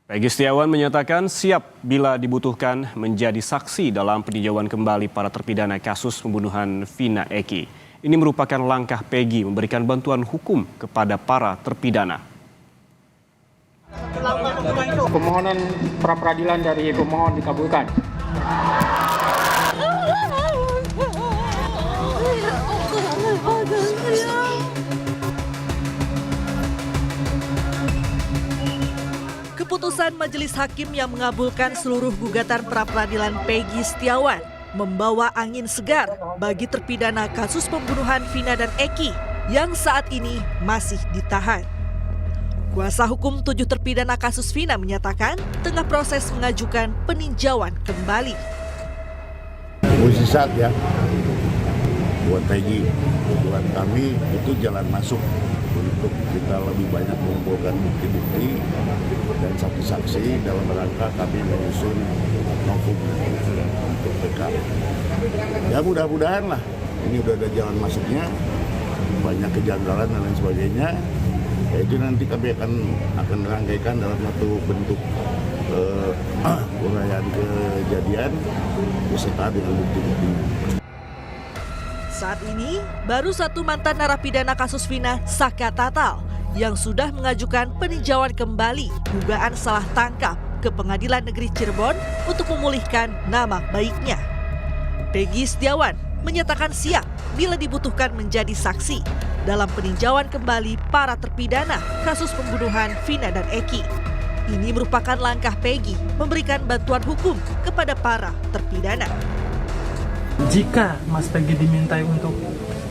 Peggy Setiawan menyatakan siap bila dibutuhkan menjadi saksi dalam peninjauan kembali para terpidana kasus pembunuhan Vina Eki. Ini merupakan langkah Peggy memberikan bantuan hukum kepada para terpidana. Permohonan pra-peradilan dari pemohon dikabulkan. Keputusan Majelis Hakim yang mengabulkan seluruh gugatan pra-peradilan Peggy Setiawan membawa angin segar bagi terpidana kasus pembunuhan Vina dan Eki yang saat ini masih ditahan. Kuasa hukum 7 terpidana kasus Vina menyatakan tengah proses mengajukan peninjauan kembali. Mujizat ya, buat Peggy, buat kami itu jalan masuk untuk kita lebih banyak mengumpulkan bukti-bukti dan saksi-saksi dalam rangka kami menyusun novum untuk PK. Ya mudah-mudahan lah, ini udah ada jalan masuknya, banyak kejanggalan dan lain sebagainya. Ya itu nanti kami akan rangkaikan dalam satu bentuk uraian kejadian beserta dengan bukti-bukti. Saat ini, baru satu mantan narapidana kasus Vina, Saka Tatal, yang sudah mengajukan peninjauan kembali dugaan salah tangkap ke Pengadilan Negeri Cirebon untuk memulihkan nama baiknya. Peggy Setiawan menyatakan siap bila dibutuhkan menjadi saksi dalam peninjauan kembali para terpidana kasus pembunuhan Vina dan Eki. Ini merupakan langkah Peggy memberikan bantuan hukum kepada para terpidana. Jika Mas Peggy dimintai untuk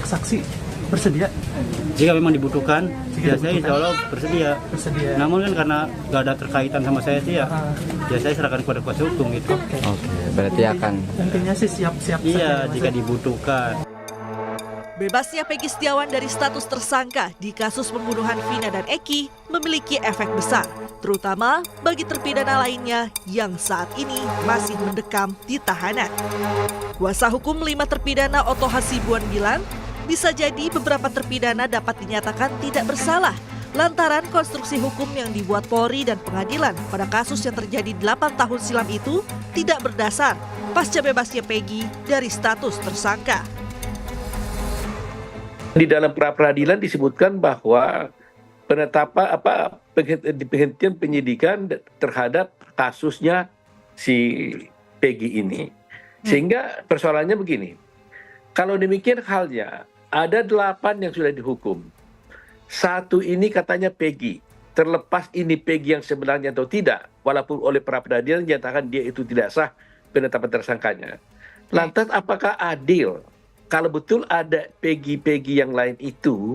saksi, bersedia? Jika memang dibutuhkan, ya saya insya Allah bersedia. Namun kan karena nggak ada terkaitan sama saya sih ya, saya serahkan kepada kuasa hukum gitu. Oke, berarti akan. Intinya sih siap-siap. Iya, jika dibutuhkan. Bebasnya Peggy Setiawan dari status tersangka di kasus pembunuhan Vina dan Eki memiliki efek besar, terutama bagi terpidana lainnya yang saat ini masih mendekam di tahanan. Kuasa hukum 5 terpidana Oto Hasibuan bilang, bisa jadi beberapa terpidana dapat dinyatakan tidak bersalah lantaran konstruksi hukum yang dibuat Polri dan pengadilan pada kasus yang terjadi 8 tahun silam itu tidak berdasar pasca bebasnya Peggy dari status tersangka. Di dalam pra-peradilan disebutkan bahwa penetapan penghentian penyidikan terhadap kasusnya si Peggy ini. Sehingga persoalannya begini, kalau demikian halnya ada 8 yang sudah dihukum. 1 ini katanya Peggy, terlepas ini Peggy yang sebenarnya atau tidak, walaupun oleh pra-peradilan dinyatakan dia itu tidak sah penetapan tersangkanya. Lantas apakah adil kalau betul ada Peggy yang lain itu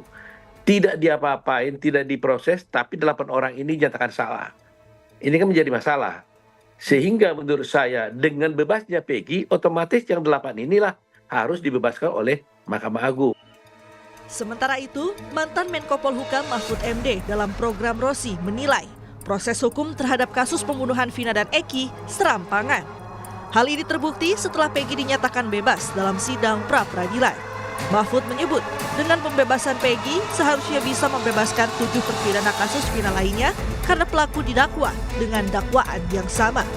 tidak diapa-apain, tidak diproses, tapi 8 orang ini dinyatakan salah. Ini kan menjadi masalah. Sehingga menurut saya dengan bebasnya Peggy, otomatis yang 8 inilah harus dibebaskan oleh Mahkamah Agung. Sementara itu, mantan Menko Polhukam Mahfud MD dalam program Rosi menilai proses hukum terhadap kasus pembunuhan Vina dan Eki serampangan. Hal ini terbukti setelah Peggy dinyatakan bebas dalam sidang pra-peradilan. Mahfud menyebut, dengan pembebasan Peggy seharusnya bisa membebaskan 7 terpidana kasus Vina lainnya karena pelaku didakwa dengan dakwaan yang sama.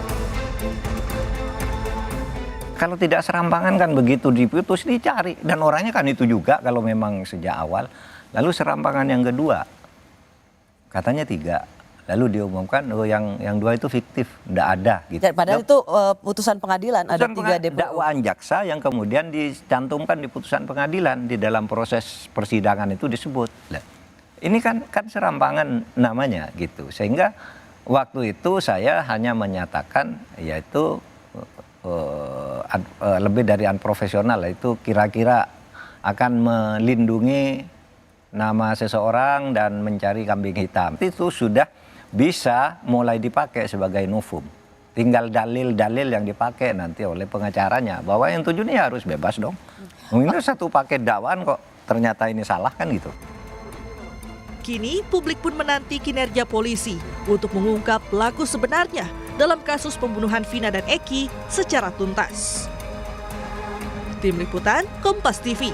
Kalau tidak serampangan kan begitu diputus dicari. Dan orangnya kan itu juga kalau memang sejak awal. Lalu serampangan yang kedua, katanya 3. Lalu diumumkan yang 2 itu fiktif, tidak ada. Gitu. Padahal itu putusan pengadilan, ada 3 DPO. Dakwaan jaksa yang kemudian dicantumkan di putusan pengadilan di dalam proses persidangan itu disebut. Ini kan serampangan namanya gitu. Sehingga waktu itu saya hanya menyatakan yaitu lebih dari unprofesional, itu kira-kira akan melindungi nama seseorang dan mencari kambing hitam. Itu sudah bisa mulai dipakai sebagai novum. Tinggal dalil-dalil yang dipakai nanti oleh pengacaranya bahwa yang 7 ini harus bebas dong. Ini satu paket dakwaan kok ternyata ini salah kan gitu. Kini publik pun menanti kinerja polisi untuk mengungkap pelaku sebenarnya dalam kasus pembunuhan Vina dan Eki secara tuntas. Tim Liputan Kompas TV.